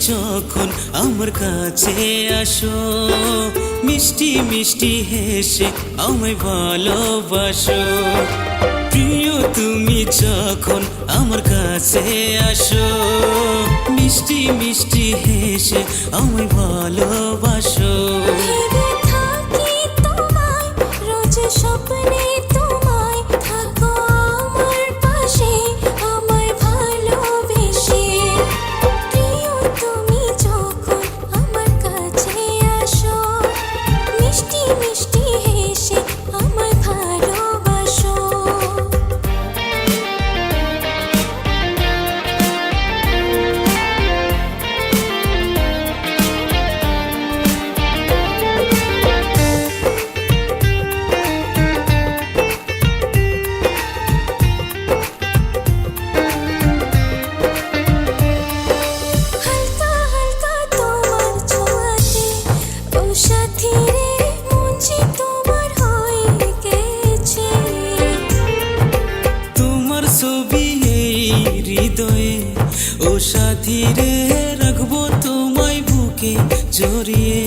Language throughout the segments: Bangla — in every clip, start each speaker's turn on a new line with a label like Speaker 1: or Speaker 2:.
Speaker 1: যখন আমার কাছে আসো, মিষ্টি মিষ্টি হেসে আমায় ভালোবাসো। প্রিয় তুমি যখন আমার কাছে আসো, মিষ্টি মিষ্টি হেসে আমায় ভালোবাসো।
Speaker 2: ভেবে থাকি তোমায়, রোজ স্বপ্নে তোমায়, থাকো আমার পাশে আমায় ভালোবেসে। প্রিয় তুমি যখন আমার কাছে আসো, মিষ্টি মিষ্টি হেসে আমায় ভালোবাসো। হালকা হালকা তোমার ছোঁয়াতে, ও সাথী রে, মন যে তোমার হয়ে গেছে।
Speaker 1: তোমার ছবি এই হৃদয়ে, ও সাথী রে, রাখবো তোমায় বুকে জড়িয়ে।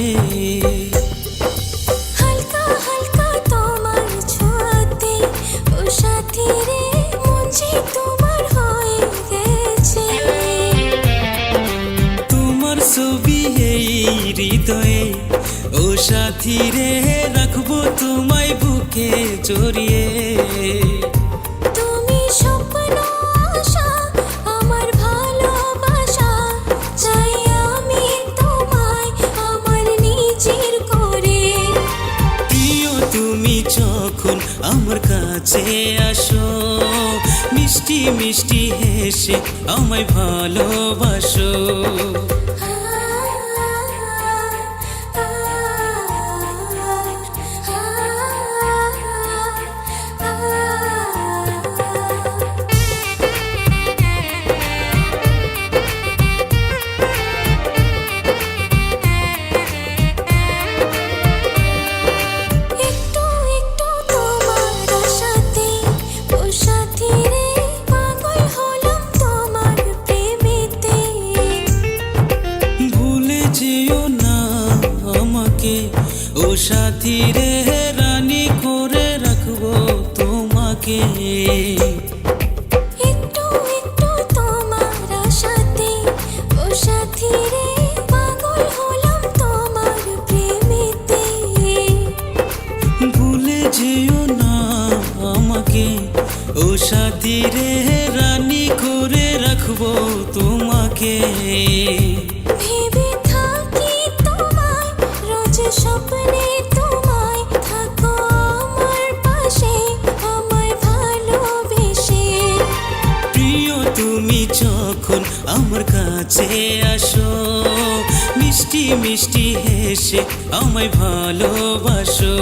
Speaker 2: হালকা হালকা তোমার ছোঁয়াতে, ও সাথী রে, মন যে তোমার হয়ে গেছে।
Speaker 1: তোমার ছবি এই হৃদয়ে, ও সাথী রে, রাখবো তোমায় বুকে জড়িয়ে।
Speaker 2: তুমি স্বপ্ন আশা, আমার ভালোবাসা, চাই আমি তোমায় আমার নিজের করে।
Speaker 1: প্রিয় তুমি যখন আমার কাছে আসো, মিষ্টি মিষ্টি হেসে আমায় ভালোবাসো।
Speaker 2: একটু একটু তোমার আশাতে, ও সাথী রে, পাগল হলাম তোমার প্রেমেতে।
Speaker 1: ভুলে যেও না আমাকে, ও সাথী রে, রানী করে রাখবো তোমাকে।
Speaker 2: একটু একটু তোমার আশাতে, ও সাথী রে, পাগল হলাম তোমার প্রেমেতে।
Speaker 1: ভুলে যেও না আমাকে, ও সাথী রে, রানী করে রাখবো তোমাকে।
Speaker 2: ভেবে থাকি তোমায়, রোজ স্বপ্নে তোমায়, থাকো আমার পাশে আমায় ভালোবেসে।
Speaker 1: প্রিয় তুমি যখন আমার কাছে আসো, মিষ্টি মিষ্টি হেসে আমায় ভালোবাসো।